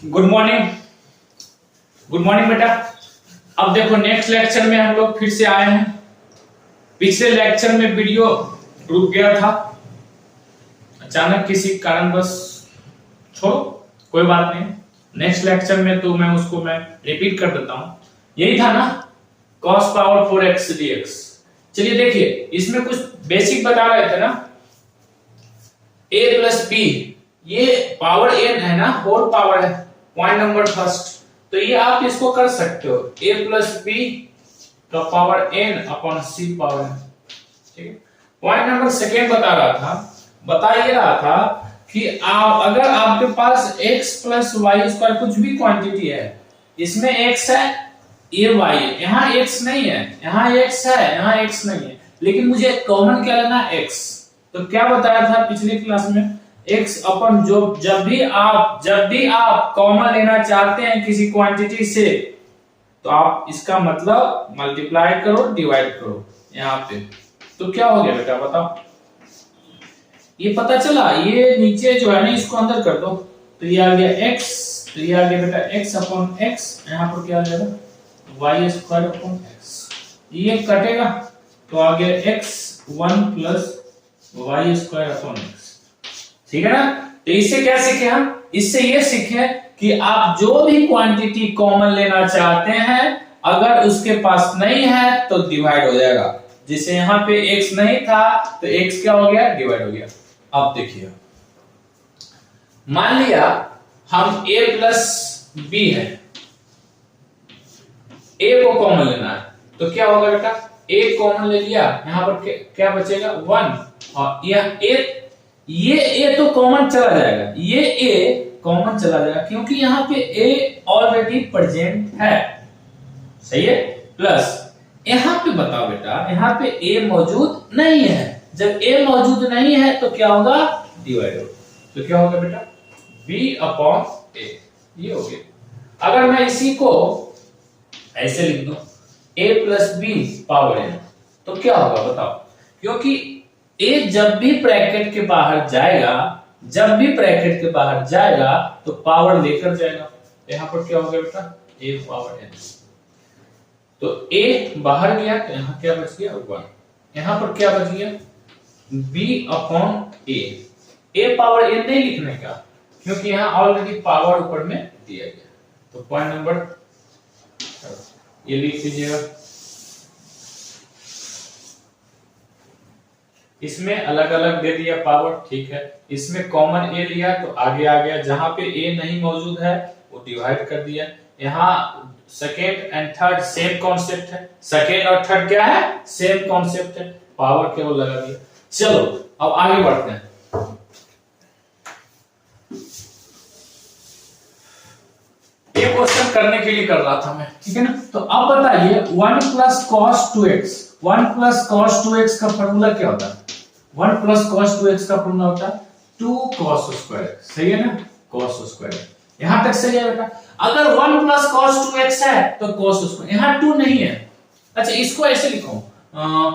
Good morning. Good morning बेटा। अब देखो नेक्स्ट लेक्चर में हम लोग फिर से आए हैं। पिछले लेक्चर में वीडियो रुक गया था, अचानक किसी कारणवश, छोड़ो कोई बात नहीं। नेक्स्ट लेक्चर में तो मैं उसको रिपीट कर देता हूं। यही था ना, cos पावर 4x dx। चलिए देखिए, इसमें कुछ बेसिक बता रहे थे ना, a प्लस बी, ये पावर n है ना, होल पावर है, पॉइंट नंबर फर्स्ट। तो ये आप इसको कर सकते हो, a प्लस बी का power n upon c power n। ठीक है। पॉइंट नंबर सेकेंड बता ये रहा था कि अगर आपके पास x प्लस वाई स्क्वायर कुछ भी क्वांटिटी है, इसमें x है, ये y है, यहाँ x नहीं है, यहाँ x है, यहाँ x नहीं है, लेकिन मुझे कॉमन क्या लेना है, x। तो क्या बताया था पिछली क्लास में, x अपन जो जब भी आप कॉमन लेना चाहते हैं किसी क्वांटिटी से, तो आप इसका मतलब मल्टीप्लाई करो, डिवाइड करो यहाँ पे। तो क्या हो गया बेटा बताओ, ये पता चला, ये नीचे जो है ना इसको अंदर कर दो, तो ये आ गया x, तो ये आ गया बेटा x अपॉन x, यहाँ पर क्या आ जाएगा y स्क्वायर अपॉन x, ये कटेगा तो आ गया x 1 plus y square upon x। ठीक है ना। तो इससे क्या सीखे हम, इससे ये सीखे कि आप जो भी क्वांटिटी कॉमन लेना चाहते हैं, अगर उसके पास नहीं है तो डिवाइड हो जाएगा। जैसे यहाँ पे x नहीं था तो x क्या हो गया, डिवाइड हो गया। अब देखिए, मान लिया हम a प्लस b है, a को कॉमन लेना है, तो क्या होगा बेटा, a कॉमन ले लिया, यहाँ पर क्या बचेगा 1, और ये a तो कॉमन चला जाएगा, ये a कॉमन चला जाएगा क्योंकि यहाँ पे a ऑलरेडी प्रेजेंट है, सही है। प्लस यहाँ पे बताओ बेटा, यहाँ पे a मौजूद नहीं है, जब a मौजूद नहीं है तो क्या होगा, डिवाइड होगा। तो क्या होगा बेटा, b अपॉन a, ये हो गया। अगर मैं इसी को ऐसे लिख दूं, a plus b power n, तो क्या होगा बताओ, क्योंकि a जब भी ब्रैकेट के बाहर जाएगा, तो पावर लेकर जाएगा। यहाँ पर क्या होगा बेटा, a पावर n, तो a बाहर गया तो यहाँ क्या बच गया 1, यहाँ पर क्या बच गया b upon a power n नहीं लिखने का, क्योंकि यहाँ ऑलरेडी पावर ऊपर में दिया गया। तो पॉइंट नंबर ये लिख लीजिएगा, इसमें अलग अलग दे दिया पावर, ठीक है। इसमें कॉमन a लिया तो आगे आ गया, जहां पे a नहीं मौजूद है वो डिवाइड कर दिया। यहाँ second and third same concept है, सेकेंड और थर्ड क्या है, सेम कॉन्सेप्ट है, पावर केवल लगा दिया। चलो अब आगे बढ़ते हैं। ये क्वेश्चन करने के लिए कर रहा था मैं, ठीक है ना। तो अब बताइए 1 plus cos 2x, 1 plus cos 2x का फॉर्मूला क्या होता है, 1 प्लस कॉस 2x का फॉर्मूला होता है 2 cos स्क्वायर, सही है ना, cos स्क्वायर। यहां तक सही है बेटा। अगर 1 प्लस cos 2x है तो cos स्क्वायर, यहां 2 नहीं है, अच्छा इसको ऐसे लिखो,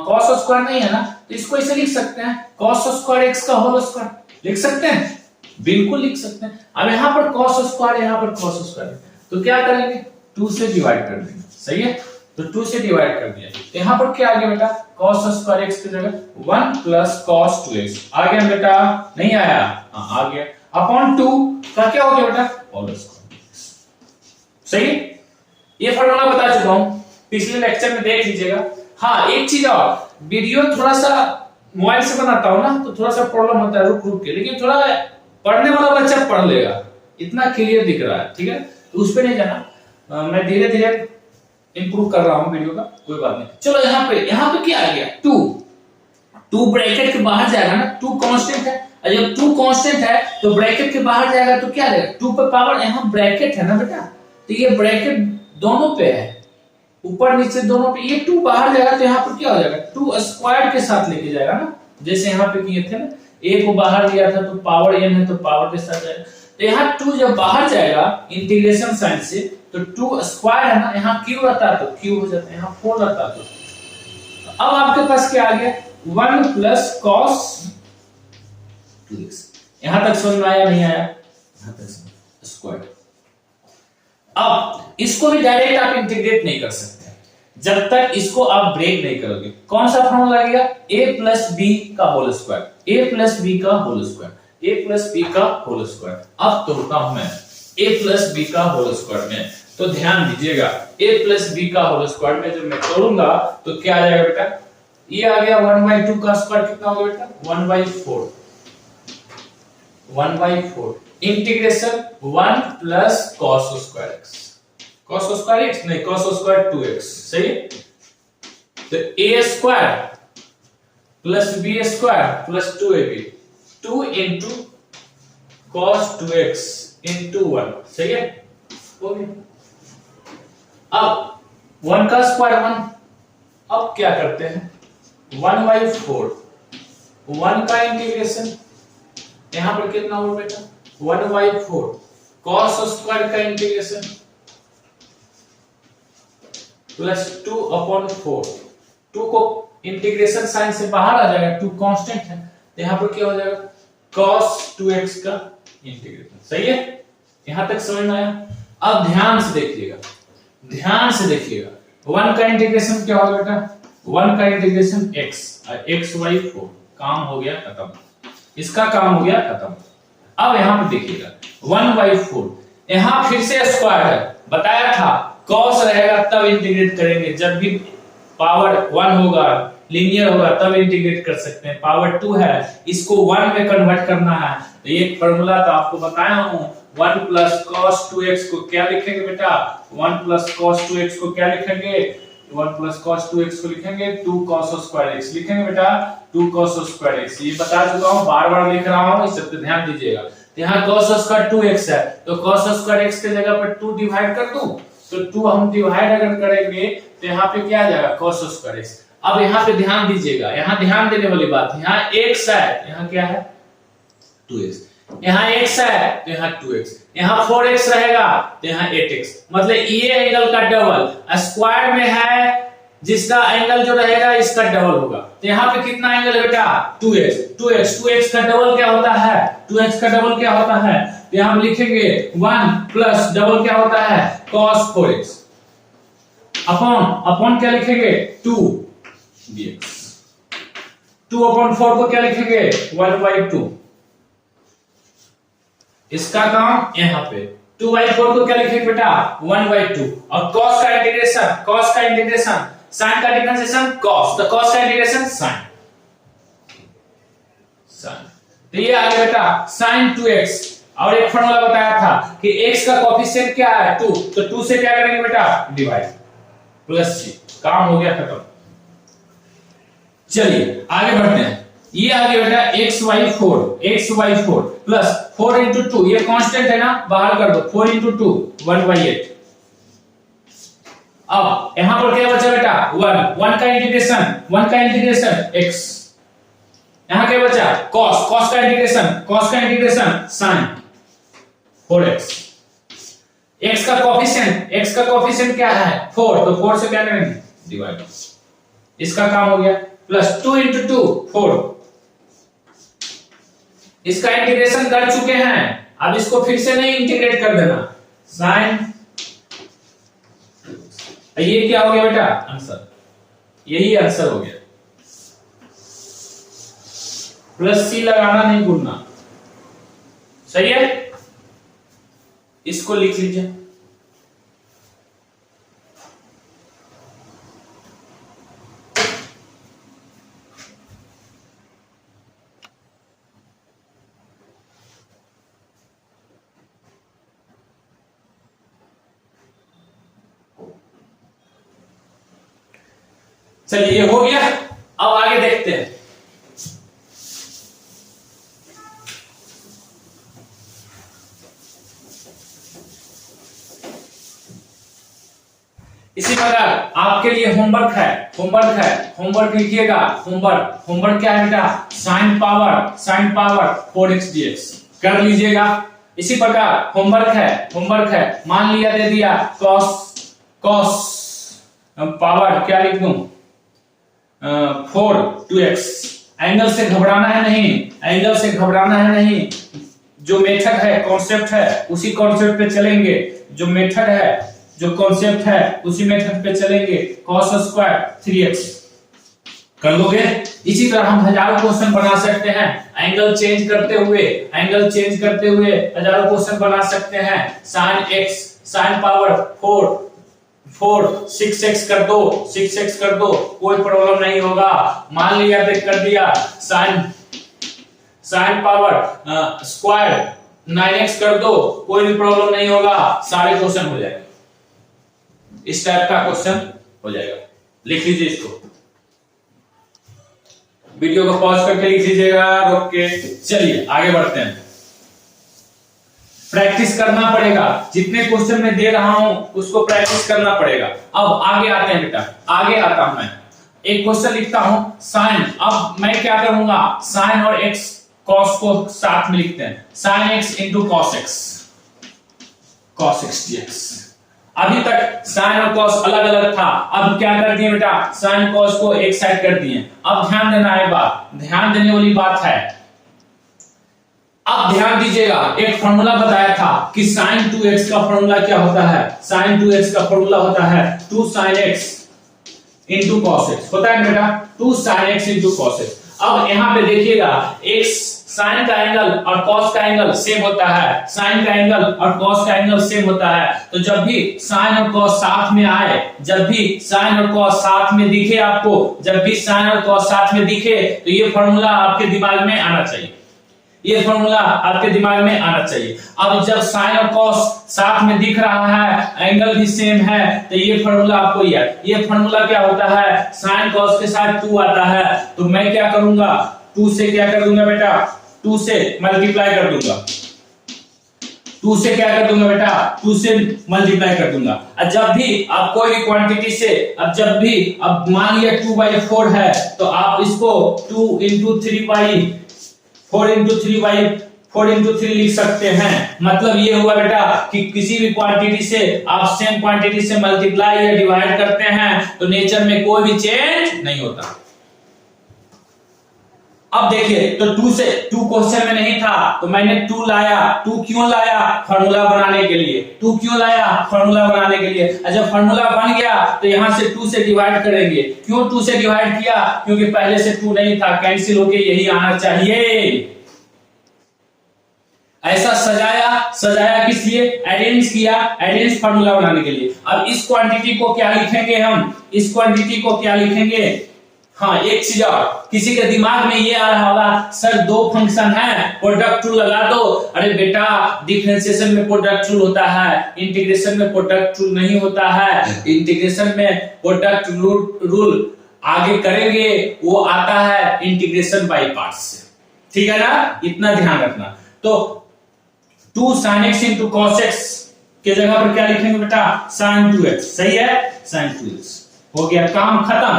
cos स्क्वायर नहीं है ना, तो इसको ऐसे लिख सकते हैं cos स्क्वायर x का होल स्क्वायर, लिख सकते हैं, बिल्कुल लिख सकते हैं। अब यहाँ पर cos स्क्वायर, यहाँ पर cos स्क्वायर, तो क्या करेंगे 2 से डिवाइड कर देंगे, सही है। तो 2 से डिवाइड कर दिया, तो यहाँ पर क्या आ गया बेटा, cos स्क्वायर x की जगह 1 प्लस cos 2x आ गया बेटा, नहीं आया, आ गया, अपॉन 2 का क्या हो गया बेटा, होल स्क्वायर, सही है। ये फॉर्मूला बता चुका हूं, पिछले लेक्चर में देख लीजिएगा। हाँ एक चीज और, वीडियो थोड़ा सा मोबाइल से बनाता हूं ना, तो थोड़ा सा प्रॉब्लम होता है रुक के, लेकिन थोड़ा पढ़ने वाला बच्चा पढ़ लेगा, इतना क्लियर दिख रहा है, ठीक है। तो उस पे नहीं जाना, मैं धीरे धीरे इंप्रूव कर रहा हूं वीडियो का, कोई बात नहीं। चलो यहाँ पे क्या आ गया, 2 ब्रैकेट के बाहर जाएगा ना, 2 कांस्टेंट है, और जब 2 कांस्टेंट है तो ब्रैकेट के बाहर जाएगा तो क्या रहेगा, 2 पे पावर, यहाँ ब्रैकेट है ना बेटा, तो ये ब्रैकेट दोनों पे है, ऊपर नीचे दोनों पे, ये 2 बाहर जाएगा तो यहाँ पर क्या हो जाएगा, 2 स्क्वायर के साथ लेके जाएगा ना, जैसे यहाँ पे किए थे ना, a को बाहर लिया था तो पावर n है तो पावर के साथ जाएगा। तो यहाँ 2 जब बाहर जाएगा इंटीग्रेशन साइन से, तो 2 स्क्वायर है ना, यहाँ क्यू रहता है तो क्यू हो जाता है, यहाँ 4 रहता है तो अब आपके पास क्या आ गया, 1 प्लस cos 2x। यहां तक समझ में आया नहीं आया, यहां तक स्क्वायर, अब इसको भी डायरेक्ट आप इंटीग्रेट नहीं कर सकते जब तक इसको आप ब्रेक नहीं करोगे। कौन सा फॉर्मूला लगेगा? a प्लस बी का whole square, a plus B का whole square, a plus B का होल स्क्वायर। अब तोड़ता हूं मैं a प्लस बी का होल स्क्वायर में, तो ध्यान दीजिएगा a प्लस बी का होल स्क्वायर में जब मैं तोड़ूंगा तो क्या आ जाएगा बेटा? ये आ गया 1/2 का स्क्वायर कितना हो गया बेटा? 1/4, 1/4 integration 1 plus cos square x, cos square x नहीं, cos स्क्वायर 2x, सही है? तो a square plus b square plus 2ab, 2 into cos 2x into 1, सही है? हो गया। अब 1 का स्क्वायर 1, अब क्या करते हैं? 1/4 1 का इंटीग्रेशन, यहां पर कितना होगा बेटा? 1/4 cos स्क्वायर का इंटीग्रेशन प्लस 2/4, 2 को इंटीग्रेशन साइन से बाहर आ जाएगा, 2 कांस्टेंट है, तो यहां पर क्या हो जाएगा? cos 2x का इंटीग्रेशन, सही है? यहां तक समझ में आया? अब ध्यान से देखिएगा, ध्यान से देखिएगा, 1 का इंटीग्रेशन क्या होगा बेटा? 1 का इंटीग्रेशन x और x/4, काम हो गया खत्म, इसका काम हो गया खत्म। अब यहां पर देखिएगा 1/4, यहां फिर से स्क्वायर है, बताया था cos रहेगा तब इंटीग्रेट करेंगे, जब भी पावर 1 होगा, लीनियर होगा तब इंटीग्रेट कर सकते हैं। पावर 2 है, इसको 1 में कन्वर्ट करना है, तो ये फॉर्मूला तो आपको बताया हूं, 1 प्लस cos 2x को क्या लिखेंगे बेटा? 1 प्लस cos 2x को क्या लिखेंगे? 1 प्लस cos 2x को लिखेंगे 2 cos स्क्वायर x, लिखेंगे बेटा 2 cos स्क्वायर x। ये बता चुका हूं, बार-बार लिख रहा हूं, इस सब पे ध्यान दीजिएगा। यहाँ cos स्क्वायर 2x है, तो cos स्क्वायर x के जगह पर 2 डिवाइड कर दूं, तो 2 हम डिवाइड अगर करेंगे तो यहाँ पे क्या आ जाएगा? cos square x। अब यहाँ पे ध्यान दीजिएगा, यहाँ ध्यान देने वाली बात, यहाँ x है, यहाँ क्या है? 2x, यहाँ x है तो यहाँ 2x, यहाँ 4x रहेगा तो यहाँ 8x, मतलब ये एंगल का डबल स्क्वायर में है, जिसका एंगल जो रहेगा इसका डबल होगा, तो यहाँ पे कितना एंगल है बेटा? 2x का डबल क्या होता है? 2x का डबल क्या होता है? तो यहाँ हम लिखेंगे 1 प्लस डबल क्या होता है? cos 4x अपॉन क्या लिखेंगे? 2 dx, 2/4 को क्या लिखेंगे? 1/2, इसका काम यहाँ पे 2/4 को क्या लिखेंगे बेटा? 1/2, और cos का इंटीग्रेशन sin का डिफरेंशिएशन cos, तो cos का इंटीग्रेशन sin, तो ये आ गया बेटा sin 2x। और एक फॉर्मूला बताया था कि x का कोएफिशिएंट क्या है? 2, तो 2 से क्या करेंगे बेटा? डिवाइड, प्लस c, काम हो गया खत्म। चलिए आगे बढ़ते हैं, ये आ गया बेटा x/4 प्लस 4 into 2, ये कांस्टेंट है ना, बाहर कर दो, 4 into 2 1/8। अब यहां पर क्या बचा बेटा? 1 का इंटीग्रेशन x, यहां क्या बचा? cos का इंटीग्रेशन sin 4x, x का कोएफिशिएंट क्या है? 4, तो 4 से क्या करेंगे? डिवाइड, इसका काम हो गया, प्लस 2 into 2 4, इसका इंटीग्रेशन कर चुके हैं, अब इसको फिर से नहीं इंटीग्रेट कर देना, sin, ये क्या हो गया बेटा? आंसर, यही आंसर हो गया, प्लस c लगाना नहीं भूलना, सही है? इसको लिख लीजिए, चलिए ये हो गया। अब आगे देखते हैं, इसी प्रकार आपके लिए होमवर्क लिखिएगा। होमवर्क क्या है बेटा? साइन पावर 4x dx कर लीजिएगा। इसी प्रकार होमवर्क है, मान लिया दे दिया cos पावर क्या लिख दूं? 4 2x। एंगल से घबराना है नहीं, जो मेथड है, कॉन्सेप्ट है, उसी कॉन्सेप्ट पे चलेंगे। जो मेथड है, जो कॉन्सेप्ट है, उसी मेथड पे चलेंगे। cos स्क्वायर 3x कर लोगे। इसी तरह हम हजारों क्वेश्चन बना सकते हैं, एंगल चेंज करते हुए हजारों क्वेश्चन बना सकते हैं। sin x, sin power 4 6x कर दो, 6x कर दो, कोई प्रॉब्लम नहीं होगा। मान लिया देख कर दिया, sin पावर स्क्वायर 9x कर दो, कोई भी प्रॉब्लम नहीं होगा, सारे क्वेश्चन हो जाएगा। इस टाइप का क्वेश्चन हो जाएगा। लिख लीजिए इसको, वीडियो को पॉज करके लिख लीजिएगा, रोक के। चलिए आगे बढ़ते हैं। प्रैक्टिस करना पड़ेगा, जितने क्वेश्चन मैं दे रहा हूं उसको प्रैक्टिस करना पड़ेगा। अब आगे आते हैं बेटा, आगे आता हूं मैं। एक क्वेश्चन लिखता हूं साइन। अब मैं क्या करूंगा, साइन और एक्स कॉस को साथ में लिखते हैं। Sine x into cos x, cos x dx। अभी तक साइन और कॉस अलग अलग था, अब क्या कर दिए बेटा, साइन कॉस को एक साइड कर दिए। अब ध्यान देना है, बात ध्यान देने वाली बात है। अब ध्यान दीजिएगा, एक फॉर्मूला बताया था कि sin 2x का फॉर्मूला क्या होता है। sin 2x का फॉर्मूला होता है 2 sin x into cos x, होता है बेटा 2 sin x into cos x। अब यहां पे देखिएगा, x साइन का एंगल और कॉस का एंगल सेम होता है, साइन का एंगल और कॉस का एंगल सेम होता है। तो जब भी साइन और कॉस साथ में आए, जब भी साइन और कॉस साथ में दिखे आपको, जब भी साइन और कॉस साथ में दिखे, तो ये फॉर्मूला आपके दिमाग में आना चाहिए, ये फॉर्मूला आपके दिमाग में आना चाहिए। अब जब साइन और कॉस साथ में दिख रहा है, एंगल भी सेम है, तो ये फॉर्मूला आपको याद। ये फॉर्मूला क्या होता है, साइन कॉस के साथ 2 आता है, तो मैं क्या करूंगा, 2 से क्या कर दूंगा बेटा, 2 से मल्टीप्लाई कर दूंगा। 2 से क्या कर दूंगा बेटा, 2 से मल्टीप्लाई कर दूंगा। और जब भी आप कोई भी क्वांटिटी से, अब जब भी, अब मान लिया 2/4 है, तो आप इसको 2 into 4 into 3 लिख सकते हैं। मतलब ये हुआ बेटा कि किसी भी क्वांटिटी से आप सेम क्वांटिटी से मल्टीप्लाई या डिवाइड करते हैं तो नेचर में कोई भी चेंज नहीं होता। अब देखिए, तो 2 क्वेश्चन में नहीं था, तो मैंने 2 लाया। 2 क्यों लाया, फार्मूला बनाने के लिए। 2 क्यों लाया, फार्मूला बनाने के लिए। और जब फार्मूला बन गया तो यहां से 2 से डिवाइड करेंगे। क्यों 2 से डिवाइड किया, क्योंकि पहले से 2 नहीं था, कैंसिल होके यही आना चाहिए। ऐसा सजाया किस लिए, अरेंज किया, अरेंज फार्मूला बनाने के लिए। अब इस क्वांटिटी को क्या लिखेंगे हम, इस क्वांटिटी को क्या लिखेंगे। हाँ, एक चीज और, किसी के दिमाग में ये आ रहा होगा, सर 2 फंक्शन है, प्रोडक्ट रूल लगा दो। अरे बेटा, डिफरेंशिएशन में प्रोडक्ट रूल होता है, इंटीग्रेशन में प्रोडक्ट रूल नहीं होता है। इंटीग्रेशन में प्रोडक्ट रूल आगे करेंगे, वो आता है इंटीग्रेशन बाय पार्ट्स से, ठीक है ना, इतना ध्यान रखना। तो 2 sin x into cos x के जगह पर क्या लिखेंगे बेटा, sin 2x, सही है, sin 2x। हो गया काम खत्म,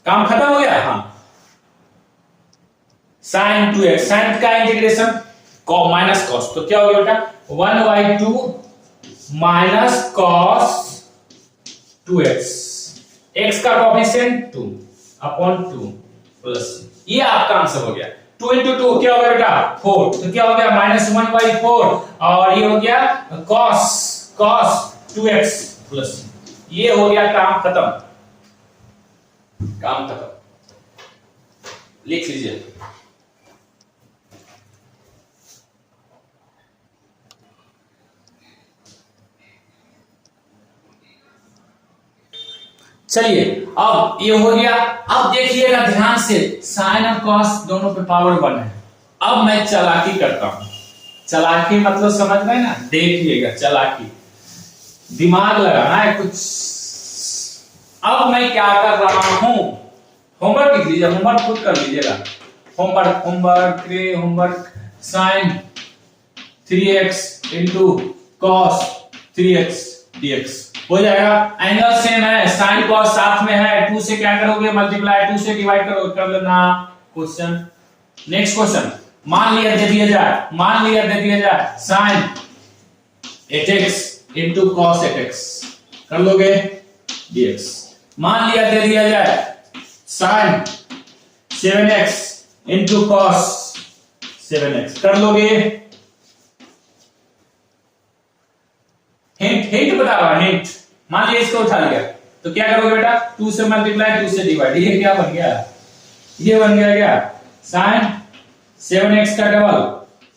काम खत्म हो गया। हाँ, sin 2x, sin का इंटीग्रेशन माइनस कॉस, तो क्या हो गया बेटा 1/2 माइनस कॉस 2x। x का कोएफिशिएंट 2 अपॉन 2 प्लस, ये आपका आंसर हो गया। 2 into 2 क्या हो गया बेटा 4, तो क्या हो गया -1/4, और ये हो गया cos 2x प्लस, ये हो गया काम खत्म, काम खत्म। लिख लीजिए, चलिए अब ये हो गया। अब देखिएगा ध्यान से, साइन और कॉस दोनों पे पावर 1 है। अब मैं चालाकी करता हूं, चालाकी मतलब समझ रहे ना, देखिएगा चालाकी, दिमाग लगाना है कुछ। अब मैं क्या कर रहा हूं, होमवर्क लिख लीजिए, होमवर्क खुद कर लीजिएगा। Homework sine 3x into cos 3x dx हो जाएगा। एंगल सेम है, साइन कॉस साथ में है, 2 से क्या करोगे मल्टीप्लाई, 2 से डिवाइड करोगे, कर लेना क्वेश्चन। नेक्स्ट क्वेश्चन, मान लिया दे दिया जाए sign 8x into cos 8x, कर लोगे dx। मान लिया दे दिया जाए sign 7x into cos 7x, कर लोगे हिंट बता रहा हूं, हिंट। मान लिया इसको उठा लिया तो क्या करोगे बेटा, 2 से मल्टीप्लाई 2 से डिवाइड, ये क्या बन गया, ये बन गया क्या, sin 7x का डबल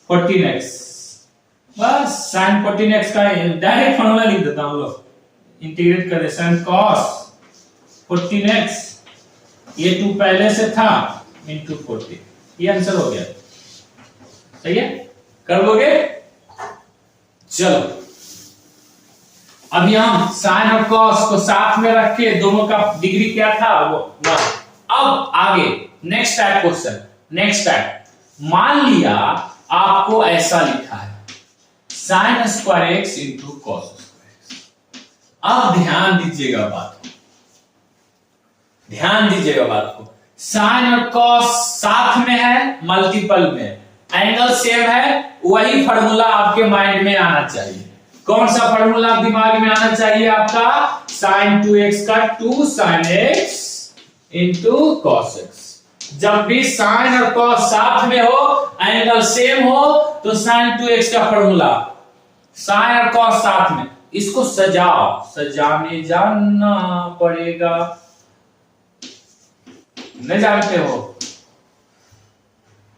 14x, बस sin 14x का डायरेक्ट फॉर्मूला लिख देता हूं लोग, इंटीग्रेट कर दे sin cos 14x, ये 2 पहले से था इनटू 14, ये आंसर हो गया। सही है, कर लोगे। चलो अभी हम साइन और कॉस को साथ में रख के दोनों का डिग्री क्या था वो 1। अब आगे next type question, next type, मान लिया आपको ऐसा लिखा है sine square x into cos square x. अब ध्यान दीजिएगा बात को, ध्यान दीजिएगा बात को, साइन और कॉस साथ में है, मल्टीपल में, एंगल सेम है, वही फॉर्मूला आपके माइंड में आना चाहिए। कौन सा फॉर्मूला दिमाग में आना चाहिए आपका, sin 2x का 2 sin x into cos x। जब भी sin और cos साथ में हो, एंगल सेम हो, तो sin 2x का फॉर्मूला, sin और cos साथ में, इसको सजाओ, सजाने जानना पड़ेगा, नहीं जानते हो?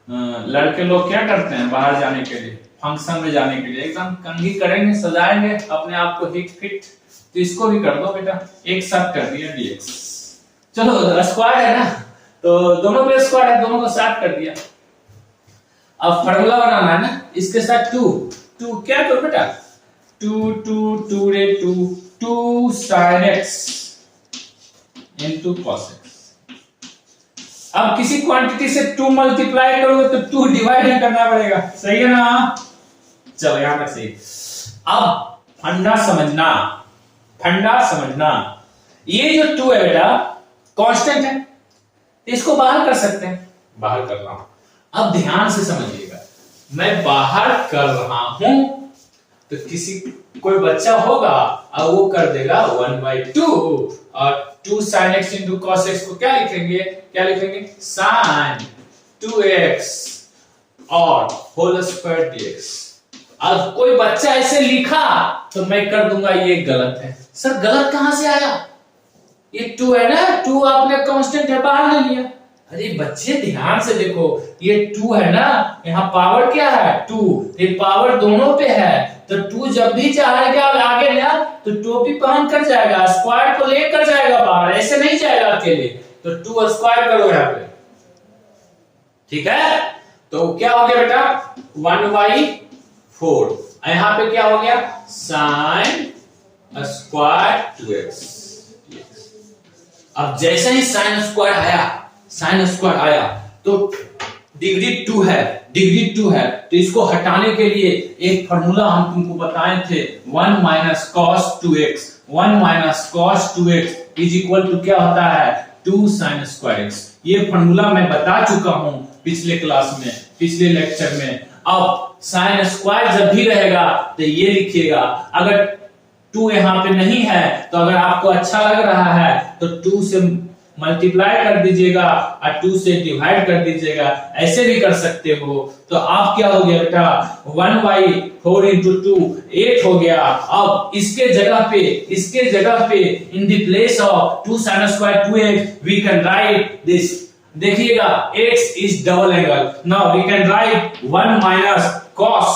लड़के लोग क्या करते हैं बाहर जाने के लिए, फंक्शन में जाने के लिए एकदम कंघी करेंगे, सजाएंगे अपने आप को हिट फिट, तो इसको भी कर दो बेटा, एक साथ कर दिया dx। चलो स्क्वायर है ना, तो दोनों पे स्क्वायर है, दोनों को साथ कर दिया। अब फॉर्मूला बनाना है ना, इसके साथ 2 क्या करो बेटा, 2 रे 2 sin x into cos x। अब किसी क्वांटिटी से 2 मल्टीप्लाई करोगे तो 2 डिवाइड करना पड़ेगा, सही है ना? चलो यहां तक सही। अब फंडा समझना, फंडा समझना, ये जो 2 है बेटा कांस्टेंट है, इसको बाहर कर सकते हैं, बाहर कर रहा हूं। अब ध्यान से समझिएगा, मैं बाहर कर रहा हूं तो किसी कोई बच्चा होगा और वो कर देगा 1/2 और 2 sin x into cos x को क्या लिखेंगे, क्या लिखेंगे, sin 2x और होल स्क्वायर dx। अब कोई बच्चा ऐसे लिखा तो मैं कर दूंगा ये गलत है। सर गलत कहां से आया, ये 2 है ना, 2 आपने कांस्टेंट है बाहर ले लिया। अरे बच्चे ध्यान से देखो, ये 2 है ना, यहाँ पावर क्या है 2, ये पावर दोनों पे है, तो 2 जब भी जाएगा आगे ना तो टोपी पहन कर जाएगा, स्क्वायर को लेकर जाएगा बाहर, ऐसे नहीं जाएगा अकेले, तो 2 स्क्वायर करो यहाँ पे, ठीक है? तो क्या हो गया बेटा 1/4, यहाँ पे क्या हो गया sin स्क्वायर 2x। अब जैसे ही sin स्क्वायर आया, sin स्क्वायर आया तो डिग्री 2 है, डिग्री 2 है, तो इसको हटाने के लिए एक फॉर्मूला हम तुमको बताए थे, 1 minus cos 2x, 1 minus cos 2x is equal to क्या होता है 2 sin स्क्वायर x। ये फॉर्मूला मैं बता चुका हूं पिछले क्लास में, पिछले लेक्चर में। अब sin स्क्वायर जब भी रहेगा तो ये लिखिएगा, अगर 2 यहाँ पे नहीं है तो अगर आपको अच्छा लग रहा है तो 2 से मल्टीप्लाई कर दीजिएगा और 2 से डिवाइड कर दीजिएगा, ऐसे भी कर सकते हो। तो आप क्या हो गया बेटा 1/4 इंटू 2 8 हो गया। अब इसके जगह पे in the place of 2 sin square 2x we can write this, देखिएगा x is double angle, now we can write 1 minus cos,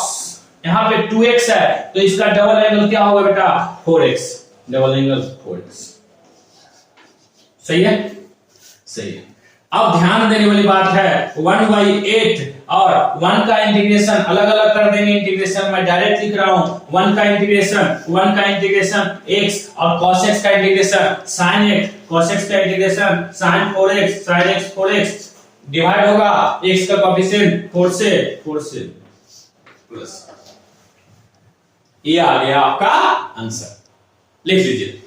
यहाँ पे 2x है तो इसका डबल एंगल क्या होगा बेटा 4x, डबल एंगल 4x। सही है, सही है। अब ध्यान देने वाली बात है 1/8 और 1 का इंटीग्रेशन अलग अलग कर देंगे, इंटीग्रेशन मैं डायरेक्ट लिख रहा हूं, 1 का इंटीग्रेशन x और cos x का integration sin x, cos x का integration sin 4x, sin x 4x divide होगा x का कोएफिशिएंट 4 से प्लस, ये आ गया आपका आंसर, लिख लीजिए।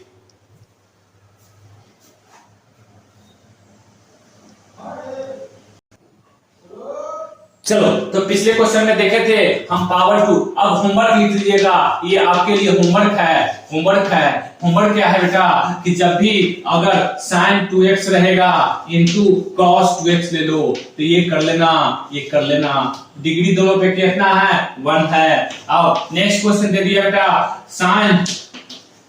चलो तो पिछले क्वेश्चन में देखे थे हम पावर 2, अब होमवर्क लिख लीजिएगा, ये आपके लिए होमवर्क है। होमवर्क क्या है बेटा कि जब भी अगर sin 2x रहेगा इंटू cos 2x ले लो तो ये कर लेना, डिग्री दोनों पे कितना है 1 है। अब नेक्स्ट क्वेश्चन दे दिया बेटा sin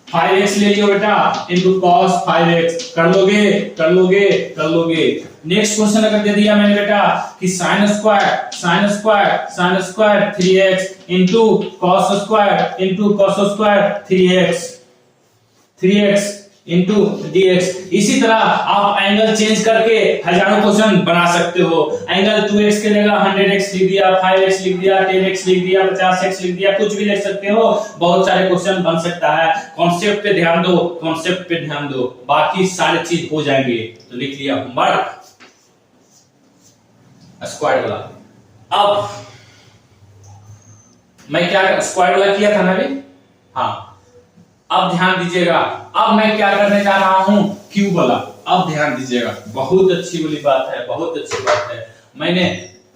5x ले लियो बेटा इनटू cos 5x, कर लोगे। नेक्स्ट क्वेश्चन अगर दे दिया मैंने बेटा कि sin square 3x into cos square 3x into dx। इसी तरह आप एंगल चेंज करके हजारों क्वेश्चन बना सकते हो। एंगल 2x के जगह 100x लिख दिया, 5x लिख दिया, 10x लिख दिया, 50x लिख दिया, कुछ भी लिख सकते हो। बहुत सारे क्वेश्चन बन सकता है। कॉन्सेप्ट पे ध्यान दो, बाकी सारी चीज हो जाएंगे। तो लिख लिया होमवर्क स्क्वायर वाला। अब मैं क्या स्क्वायर वाला किया था ना अभी? हाँ, अब ध्यान दीजिएगा। अब मैं क्या करने जा रहा हूं? क्यूब वाला। अब ध्यान दीजिएगा, बहुत अच्छी वाली बात है, बहुत अच्छी बात है। मैंने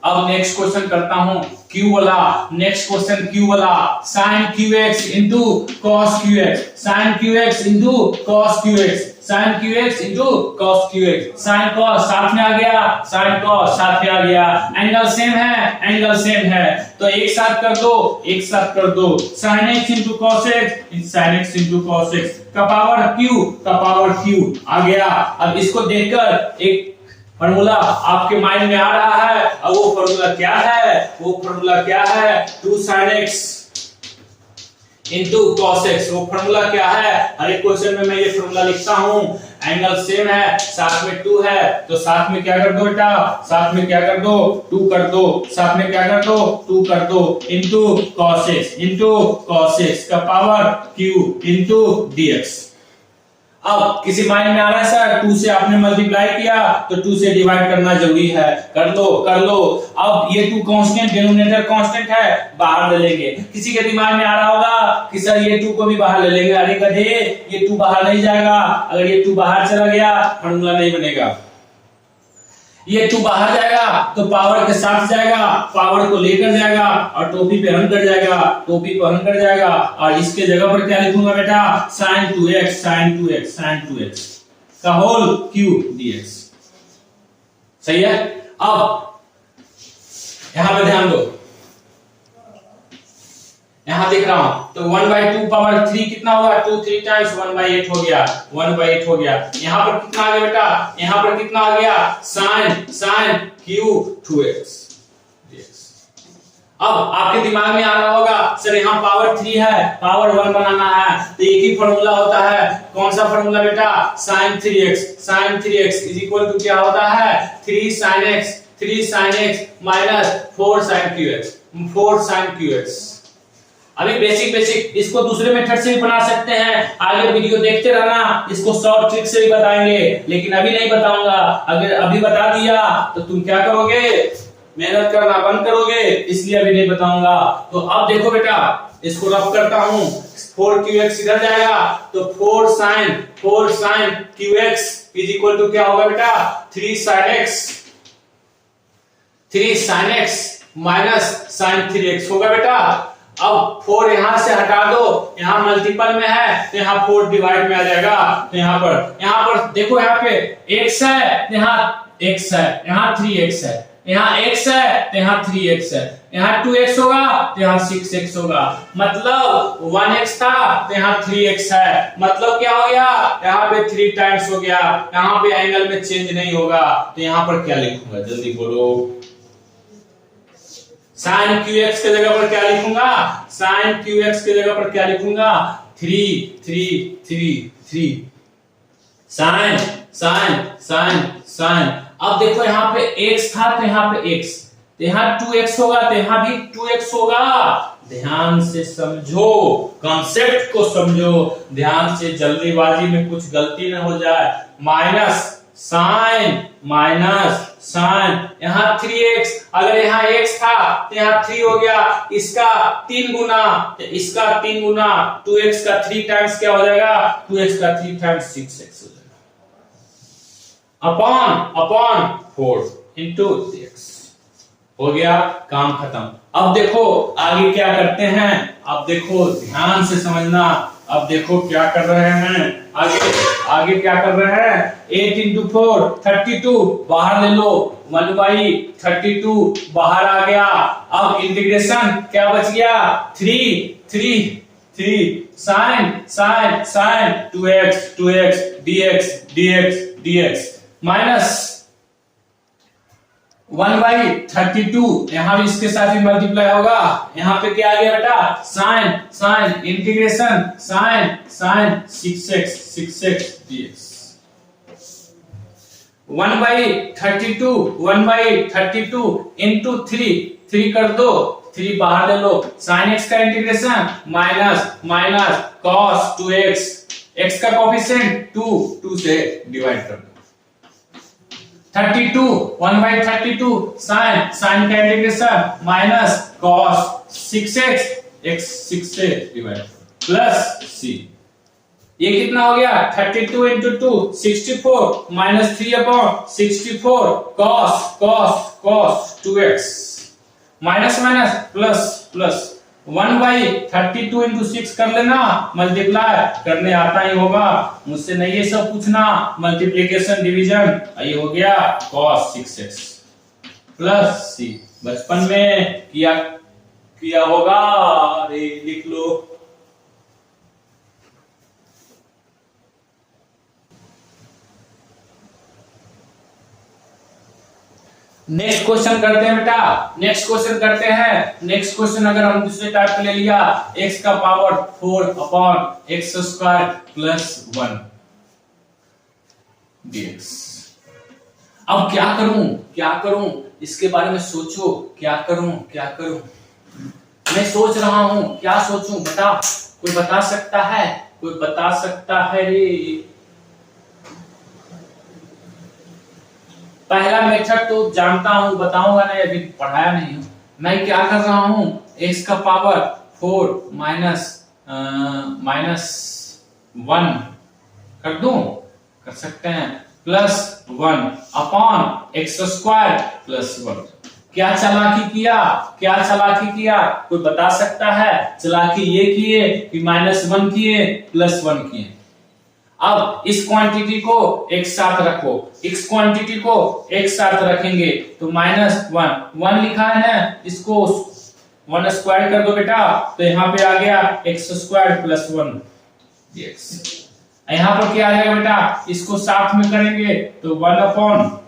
अब नेक्स्ट क्वेश्चन करता हूं क्यूब वाला। नेक्स्ट क्वेश्चन क्यूब वाला, sin qx into cos qx, sin qx into cos qx, sin qx into cos qx, sin cos साथ में आ गया, sin cos साथ में आ गया। एंगल सेम है, तो एक साथ कर दो, sin x into cos x, sin x into cos x का पावर q आ गया। अब इसको देखकर एक फॉर्मूला आपके माइंड में आ रहा है। अब वो फॉर्मूला क्या है? 2 sin x into cos x। वो फॉर्मूला क्या है? हर एक क्वेश्चन में मैं ये फॉर्मूला लिखता हूं। एंगल सेम है, साथ में 2 है, तो साथ में क्या कर दो बेटा? 2 कर दो, साथ में क्या कर दो? 2 कर दो इंटू cos x का पावर q इंटू dx। अब किसी माइंड में आ रहा है सर 2 से आपने मल्टीप्लाई किया तो 2 से डिवाइड करना जरूरी है। कर लो। अब ये 2 कांस्टेंट, डिनोमिनेटर कांस्टेंट है, बाहर ले लेंगे। किसी के दिमाग में आ रहा होगा कि सर ये 2 को भी बाहर ले लेंगे। अरे गधे, ये 2 बाहर नहीं जाएगा। अगर ये 2 बाहर चला गया फॉर्मूला नहीं बनेगा। ये 2 बाहर जाएगा तो पावर के साथ जाएगा, पावर को लेकर जाएगा और टोपी पे हन कर जाएगा। और इसके जगह पर क्या लिखूंगा बेटा? sin 2x का होल क्यूब dx। सही है। अब यहां पे ध्यान दो, यहां देख रहा हूं तो 1/2 पावर 3 कितना होगा? 2 3 टाइम्स 1/8 हो गया। यहां पर कितना आ गया बेटा? यहां पर कितना आ गया? sin cube 2x dx। अब आपके दिमाग में आ रहा होगा सर यहाँ पावर 3 है, पावर 1 बनाना है, तो एक ही फॉर्मूला होता है। कौन सा फॉर्मूला बेटा? sin 3x is equal to क्या होता है? 3 sin x minus 4 sin qx। अभी बेसिक इसको दूसरे मेथड से भी बना सकते हैं। आगे वीडियो देखते रहना, इसको शॉर्ट ट्रिक से भी बताएंगे, लेकिन अभी नहीं बताऊंगा। अगर अभी बता दिया तो तुम क्या करोगे? मेहनत करना बंद करोगे, इसलिए अभी नहीं बताऊंगा। तो अब देखो बेटा, इसको रफ करता हूं। 4qx इधर जाएगा तो 4 sin qx is equal to क्या होगा बेटा? 3 sin x minus sin 3x होगा बेटा। अब 4 यहां से हटा दो, यहां मल्टीपल में है तो यहां 4 डिवाइड में आ जाएगा। तो यहां पर देखो, यहाँ पे x है, यहाँ x है, यहाँ 3x है, यहाँ x है तो यहाँ 3x है, यहाँ 2x होगा तो यहाँ 6x होगा। मतलब 1x था तो यहाँ 3x है। मतलब क्या हो गया? यहाँ पे 3 टाइम्स हो गया। यहाँ पे एंगल में चेंज नहीं होगा। तो यहाँ पर क्या लिखूंगा? जल्दी बोलो। sin qx के जगह पर क्या लिखूंगा? 3 sin। अब देखो यहाँ पे x था तो यहाँ पे x, तो यहाँ 2x होगा तो यहाँ भी 2x होगा। ध्यान से समझो, कॉन्सेप्ट को समझो ध्यान से, जल्दीबाजी में कुछ गलती न हो जाए। माइनस साइन यहाँ 3x, अगर यहाँ x था तो यहाँ 3 हो गया। इसका 3 गुना, तो इसका 3 गुना 2x का 3 टाइम्स क्या हो जाएगा? 2x का 3 टाइम्स 6x हो जाएगा। अपॉन 4 इंटू x हो गया, काम खत्म। अब देखो आगे क्या करते हैं। अब देखो ध्यान से समझना। अब देखो क्या कर रहे हैं, आगे क्या कर रहे हैं। 8 इंटू 4 32, बाहर ले लो। 1/32 बाहर आ गया। अब इंटीग्रेशन क्या बच गया? 3 3 sin 2x dx माइनस 1/32, यहां भी इसके साथ ही मल्टीप्लाई होगा। यहां पे क्या आ गया बेटा, sin integration sin 6x dx 1/32 into 3 कर दो, 3 बाहर ले लो, sin x का integration minus cos 2x, x का कोफिशिएंट 2 से डिवाइड कर दो। 32 1/32 sin का integration minus cos 6x, x 6 से डिवाइड प्लस c, ये कितना हो गया 32 into 2 64 minus 3/64 cos 2x minus plus 1/32 into 6 कर लेना, मल्टीप्लाई करने आता ही होगा, मुझसे नहीं ये सब पूछना, मल्टीप्लिकेशन डिवीजन, ये हो गया cos 6x प्लस c। बचपन में किया होगा, अरे लिख लो। नेक्स्ट क्वेश्चन करते हैं बेटा, नेक्स्ट क्वेश्चन अगर हम दूसरे टाइप का ले लिया, x का पावर 4/x² प्लस 1 dx। अब क्या करूं इसके बारे में सोचो, क्या करूं मैं सोच रहा हूं, क्या सोचूं बेटा, कोई बता सकता है रे। पहला मेथड तो जानता हूं, बताऊंगा नहीं, अभी पढ़ाया नहीं हूं। मैं क्या कर रहा हूं, x का पावर 4 माइनस 1 कर दूं, कर सकते हैं, प्लस 1 अपॉन x² प्लस 1। क्या चालाकी किया कोई बता सकता है? चालाकी ये किए कि -1 किए प्लस 1 किए। अब इस क्वांटिटी को एक साथ रखो, इस क्वांटिटी को एक साथ रखेंगे तो -1 लिखा है, इसको 1 स्क्वायर कर दो बेटा, तो यहाँ पे आ गया x² प्लस 1 dx। यहाँ पर क्या आ जाएगा बेटा, इसको साथ में करेंगे तो 1 upon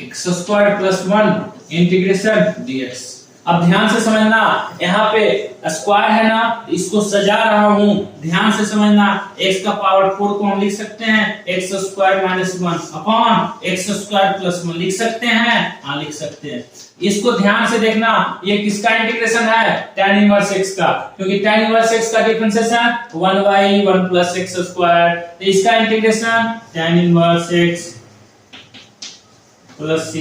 x² plus 1 integration dx। अब ध्यान से समझना, यहाँ पे स्क्वायर है ना, इसको सजा रहा हूं, ध्यान से समझना। x का पावर 4 को हम लिख सकते हैं x² minus 1 upon x² plus 1 लिख सकते हैं, हाँ लिख सकते हैं। इसको ध्यान से देखना, ये किसका इंटीग्रेशन है, tan इनवर्स x का, क्योंकि tan इनवर्स x का डिफरेंशिएशन 1/1 प्लस x², तो इसका integration tan inverse x plus c।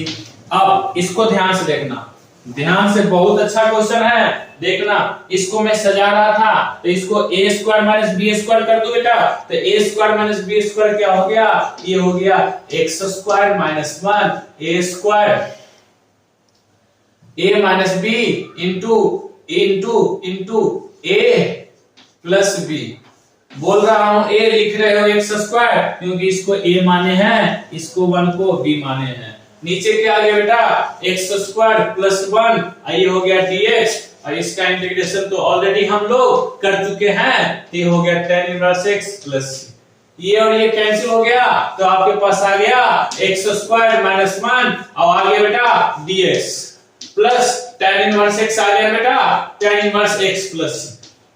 अब इसको ध्यान से देखना, ध्यान से, बहुत अच्छा क्वेश्चन है, देखना। इसको मैं सजा रहा था तो इसको a² माइनस b² कर दो बेटा, तो a² माइनस b² क्या हो गया, ये हो गया x² minus 1 a minus b into a plus b। बोल रहा हूं a लिख रहे हो x² क्योंकि इसको a माने हैं, इसको 1 को b माने हैं। नीचे क्या आ गया बेटा, x² प्लस 1, ये हो गया dx, और इसका इंटीग्रेशन तो ऑलरेडी हम लोग कर चुके हैं, ये हो गया tan inverse x plus c। ये और ये कैंसिल हो गया, तो आपके पास आ गया x² माइनस 1 और आ गया बेटा dx plus tan inverse x आ गया बेटा tan inverse x plus c।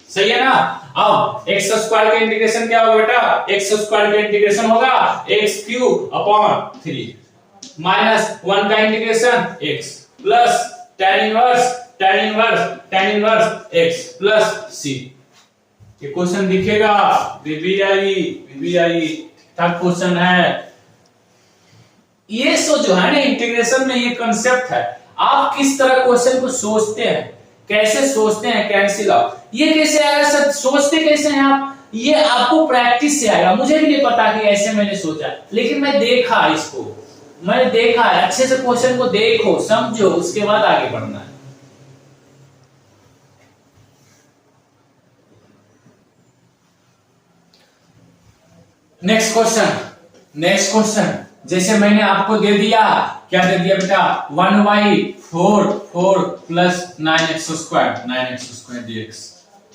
सही है ना। अब x² का इंटीग्रेशन क्या होगा बेटा, x² का इंटीग्रेशन होगा x³ अपॉन 3 माइनस 1 का integration x plus tan inverse x plus c। ये क्वेश्चन दिखेगा, बीबी थर्ड क्वेश्चन है। ये सो जो है ना इंटीग्रेशन में ये कांसेप्ट है, आप किस तरह क्वेश्चन को सोचते हैं, कैसे सोचते हैं, कैंसिल आउट, ये कैसे आएगा सर, सोचते कैसे हैं आप, ये आपको प्रैक्टिस से आएगा। मुझे भी नहीं पता कि ऐसे मैंने सोचा, लेकिन मैं देखा इसको, मैंने देखा है। अच्छे से क्वेश्चन को देखो, समझो, उसके बाद आगे बढ़ना है। नेक्स्ट क्वेश्चन जैसे मैंने आपको दे दिया, क्या दे दिया बेटा, 1/4 प्लस 9x² dx,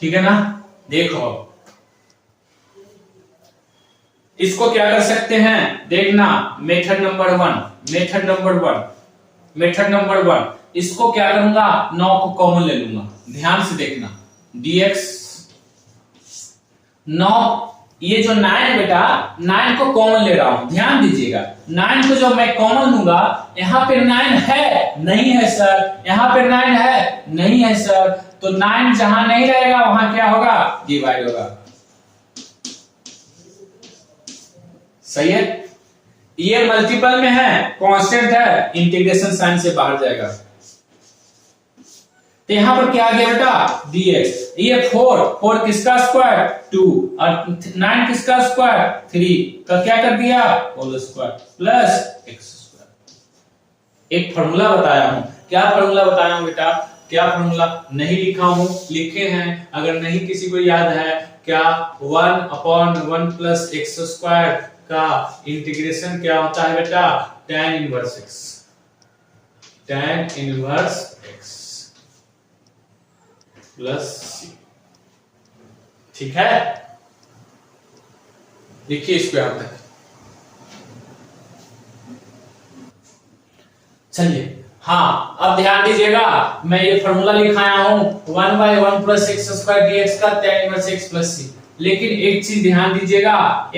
ठीक है ना। देखो इसको क्या कर सकते हैं, देखना मेथड नंबर वन इसको क्या करूंगा, 9 को कॉमन ले लूंगा। ध्यान से देखना dx 9, ये जो 9 बेटा 9 को कॉमन ले रहा हूं, ध्यान दीजिएगा 9 को जब मैं कॉमन लूंगा, यहां पे 9 है नहीं है सर, यहां पे 9 है नहीं है सर, तो 9 जहां नहीं रहेगा वहां क्या होगा, डिवाइड होगा। सही है, ये मल्टीपल में है, कांस्टेंट है, इंटीग्रेशन साइन से बाहर जाएगा। तो यहां पर क्या आ गया बेटा dx, ये 4 किसका स्क्वायर 2 और 9 किसका स्क्वायर 3 का क्या कर दिया whole square plus x square. एक फार्मूला बताया हूं, क्या फार्मूला बताया हूं बेटा, क्या फार्मूला नहीं लिखा हूं, लिखे हैं, अगर नहीं किसी को याद है, क्या 1/1 प्लस x स्क्वायर का इंटीग्रेशन क्या होता है बेटा, tan inverse x plus c। ठीक है, लिखिए इसको यहां तक। चलिए हाँ, अब ध्यान दीजिएगा, मैं ये फॉर्मूला लिखाया हूं 1/1 प्लस x स्क्वायर dx का tan inverse x plus c। लेकिन एक चीज ध्यान दीजिएगा,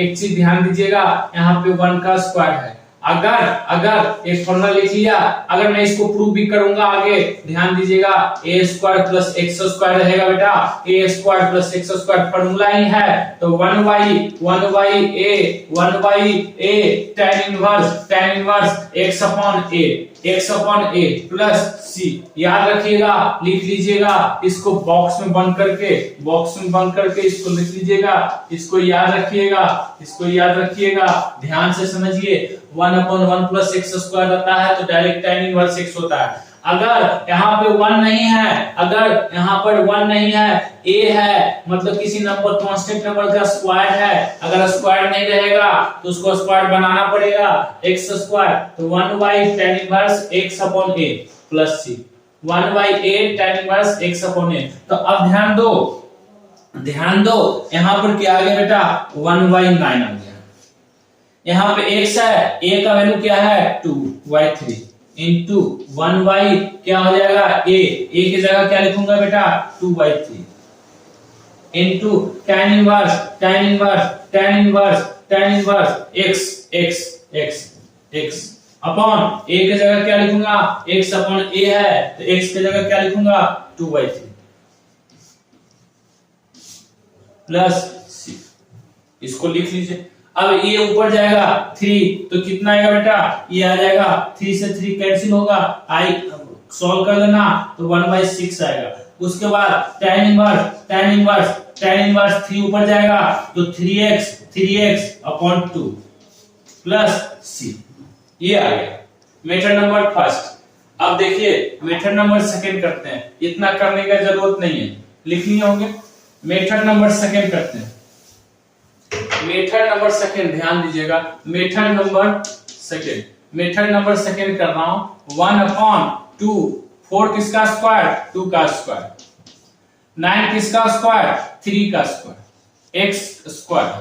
यहाँ पे 1 का स्क्वायर है। अगर एक फॉर्मूला लिख लिया, अगर मैं इसको प्रूव भी करूंगा आगे, ध्यान दीजिएगा a square plus x square रहेगा बेटा, a square plus x square formula ही है, तो 1/a tan inverse x upon a plus c। याद रखिएगा, लिख लीजिएगा, इसको बॉक्स में बंद करके इसको लिख लीजिएगा, इसको याद रखिएगा, ध्यान से समझिए। 1/1 प्लस x स्क्वायर रहता है तो डायरेक्ट tan इनवर्स x होता है। अगर यहाँ पे 1 नहीं है, a है, मतलब किसी नंबर कांस्टेंट नंबर का स्क्वायर है, अगर स्क्वायर नहीं रहेगा तो उसको स्क्वायर बनाना पड़ेगा, x स्क्वायर, तो 1/tan inverse x upon a plus c, 1/a tan inverse x upon a। तो अब ध्यान दो यहाँ पर क्या आ गया बेटा 1/9 आ गया। यहाँ पे x है, a का वैल्यू क्या है 2/3 इंटू 1/, क्या हो जाएगा a की जगह क्या लिखूंगा बेटा 2/3 into tan inverse x upon a की जगह क्या लिखूंगा, x अपॉन a है तो x की जगह क्या लिखूंगा 2/3 प्लस c। इसको लिख लीजिए। अब ये ऊपर जाएगा 3 तो कितना आएगा बेटा, ये आ जाएगा 3 से 3 कैंसिल होगा, आई सॉल्व कर देना तो 1/6 आएगा। उसके बाद tan इनवर्स 3 ऊपर जाएगा तो 3x अपॉन 2 प्लस c। ये आ गया मेथड नंबर फर्स्ट। अब देखिए मेथड नंबर सेकंड करते हैं, इतना करने का जरूरत नहीं है, लिखनी होंगे। मेथड नंबर सेकंड करते हैं, मेथड नंबर सेकंड ध्यान दीजिएगा, मेथड नंबर सेकंड कर रहा हूं 1/2 4 किसका स्क्वायर 2 का स्क्वायर, 9 किसका स्क्वायर 3 का square, x square.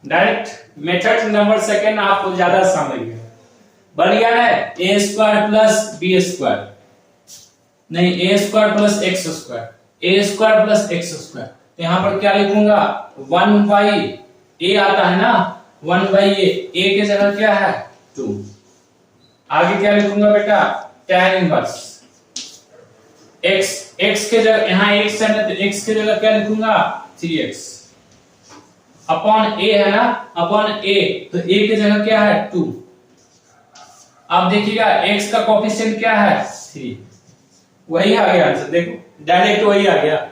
Direct method number second आपको ज्यादा समझ गया, बन गया है a square plus b square, नहीं a square plus x square, a square plus x square. तो यहां पर क्या लिखूंगा 1/a आता है ना, 1/a की जगह क्या है 2, आगे क्या लिखूंगा बेटा tan इनवर्स x के जगह, यहां x है ना तो x की जगह क्या लिखूंगा 3x अपॉन a है ना, अपॉन a तो a की जगह क्या है 2। अब देखिएगा x का कोएफिशिएंट क्या है 3, वही आ गया आंसर, देखो डायरेक्ट वही आ गया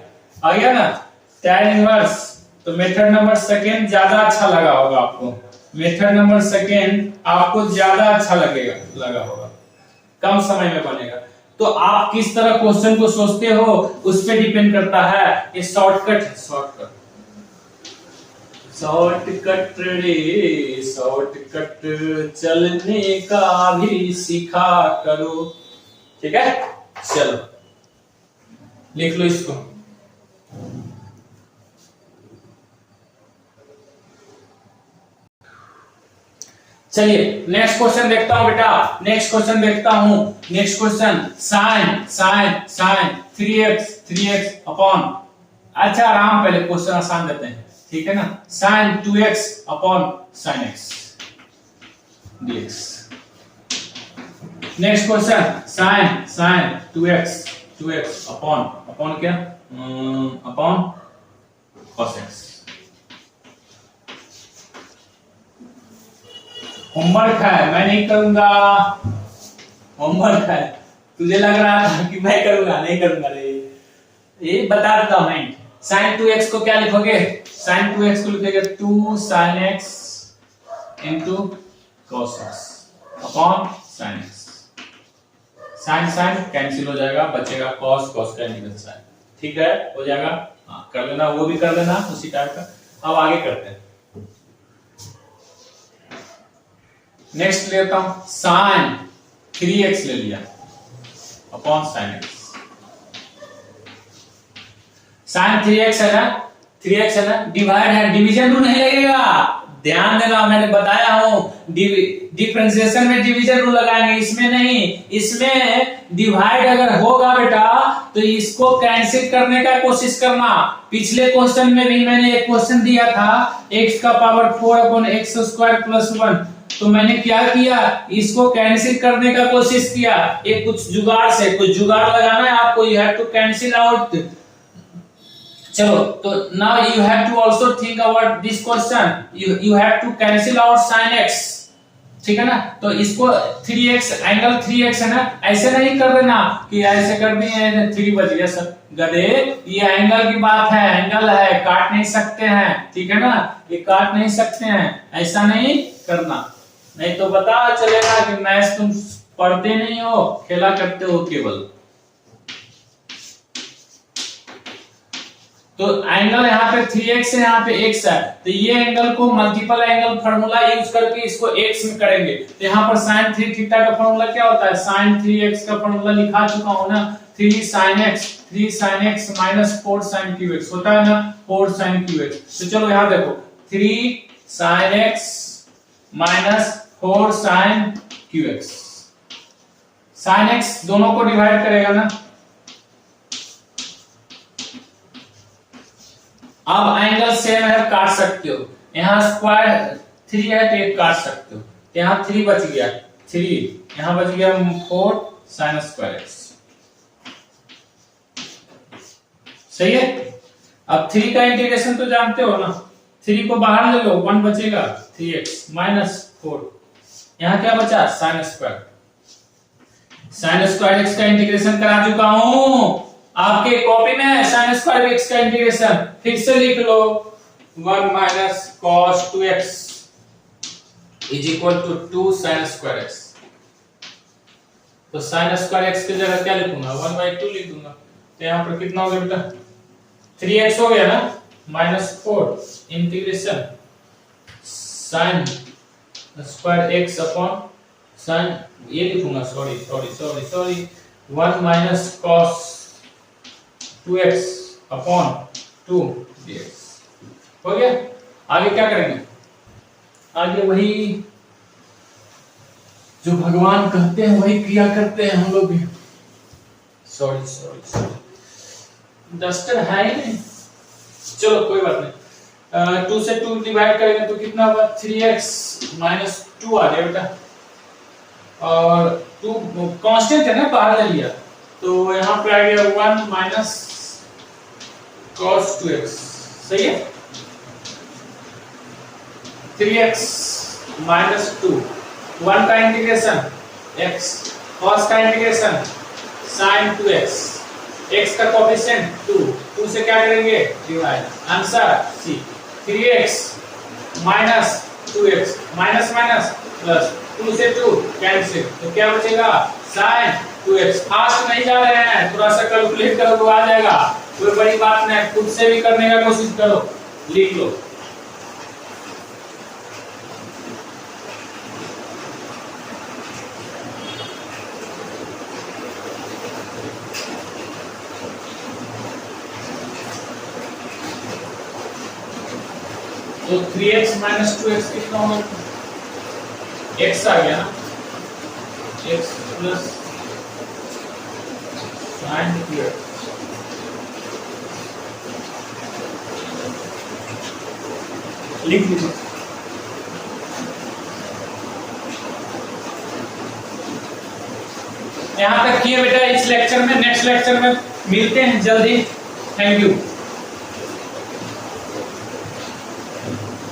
ना tan इनवर्स। तो मेथड नंबर सेकंड ज्यादा अच्छा लगा होगा आपको, मेथड नंबर सेकंड आपको ज्यादा अच्छा लगा होगा, कम समय में बनेगा। तो आप किस तरह क्वेश्चन को सोचते हो उस पे डिपेंड करता है। ये शॉर्टकट है, शॉर्टकट चलने का भी सीखा करो। ठीक है, चलो लिख लो इसको चलिए नेक्स्ट क्वेश्चन देखता हूं बेटा, नेक्स्ट क्वेश्चन देखता हूं। Next question sine sine sine 3x upon, अच्छा आराम, पहले क्वेश्चन आसान देते हैं, ठीक है ना। Sine 2x upon sine x dx। Next question sine sine 2x upon, upon क्या, अपॉन cos x। होमवर्क है, मैं नहीं करूंगा, होमवर्क है। तुझे लग रहा था कि मैं करूंगा, नहीं करूंगा रे, ये बता देता हूं मैं। साइन 2x को क्या लिखोगे, साइन 2x को लिखोगे 2 sin x into cos x upon sin x। Sine sine cancel हो जाएगा, बचेगा cos, cos का इंटीग्रल साइन, ठीक है, हो जाएगा। हाँ कर लेना, वो भी कर लेना उसी टाइप का। अब आगे करते हैं। नेक्स्ट लेता हूं साइन 3x ले लिया upon sine x। Sign 3x है ना, 3x है ना, डिवाइड है, डिवीजन रूल नहीं लगेगा, ध्यान देना, मैंने बताया हूं डिफरेंशिएशन में डिवीजन रूल लगाएंगे, इसमें नहीं। इसमें डिवाइड अगर होगा बेटा तो इसको कैंसिल करने का कोशिश करना। पिछले क्वेश्चन में भी मैंने एक क्वेश्चन दिया था, x का power 4 upon x square plus 1, तो मैंने क्या किया, इसको कैंसिल करने का कोशिश किया, एक कुछ जुगाड़ से, कुछ जुगाड़ लगाना है आपको, you have to cancel out. चलो तो now you have to also think about this question, you have to cancel out sin x, ठीक है ना। तो इसको 3x, एंगल 3x है ना, ऐसे नहीं कर देना कि ऐसे कर दिए 3 बच गया सर, गधे, ये एंगल की बात है, एंगल है, काट नहीं सकते हैं, ठीक है ना, ये काट नहीं सकते हैं, ऐसा नहीं करना, नहीं तो पता चलेगा कि मैथ्स तुम पढ़ते नहीं हो, खेला करते हो केवल। तो एंगल यहाँ पे 3x है, यहाँ पे x है, तो ये एंगल को मल्टीपल एंगल फार्मूला यूज करके इसको x में करेंगे। तो यहाँ पर sin 3 थीटा का फार्मूला क्या होता है, sin 3x का फार्मूला लिखा चुका हूं ना, 3 sin x minus 4 sin qx होता है ना, 4 sin qx। तो चलो यहाँ देखो 3 sin x minus 4 sin qx, sin x दोनों को डिवाइड करेगा ना। अब एंगल सेम है, काट सकते हो, यहाँ स्क्वायर 3 है तो एक काट सकते हो, यहाँ 3 बच गया, 3 यहाँ बच गया 4 sin स्क्वायर x, सही है। अब 3 का इंटीग्रेशन तो जानते हो ना, 3 को बाहर ले लो, 1 बचेगा, 3x माइनस 4, यहाँ क्या बचा, sin स्क्वायर x का इंटीग्रेशन करा चुका हूं, आपके कॉपी में है sin स्क्वायर x का इंटीग्रेशन, फिर से लिख लो 1 minus cos 2x is equal to 2 sin square x। तो sin स्क्वायर x की जगह क्या लिखूंगा, 1/2 लिख दूंगा। तो यहाँ पर कितना हो गया बेटा, 3x हो गया ना, minus 4 integration sin square x upon sin, ये लिखूंगा, sorry 1 minus cos 2x upon 2 dx हो गया। आगे क्या करेंगे, आगे वही जो भगवान कहते हैं वही क्रिया करते हैं हम लोग भी। सॉरी डस्टर है ही नहीं, चलो कोई बात नहीं। 2 से 2 डिवाइड करेंगे तो कितना होगा, 3x माइनस 2 आ गया बेटा, और 2 कांस्टेंट है ना, बाहर ले लिया, तो यहाँ पे आ गया 1 माइनस cos 2x, सही है। 3x माइनस 2, 1 का इंटीग्रेशन x, cos का इंटीग्रेशन sin 2x, x का कोएफिशिएंट 2 से क्या करेंगे, divide, answer C. 3x minus 2x minus minus plus, 2 से 2 कैंसिल, तो क्या बचेगा, sin 2x। फास्ट नहीं जा रहे हैं, थोड़ा सा कैलकुलेट करो तो आ जाएगा, कोई बड़ी बात नहीं, खुद से भी करने का कोशिश करो, लिख लो। तो 3x माइनस 2x कितना होगा, x आ गया ना, x प्लस साइन स्क्वायर लिख लीजिए। यहाँ तक किए बेटा इस लेक्चर में। नेक्स्ट लेक्चर में मिलते हैं जल्दी। Thank you.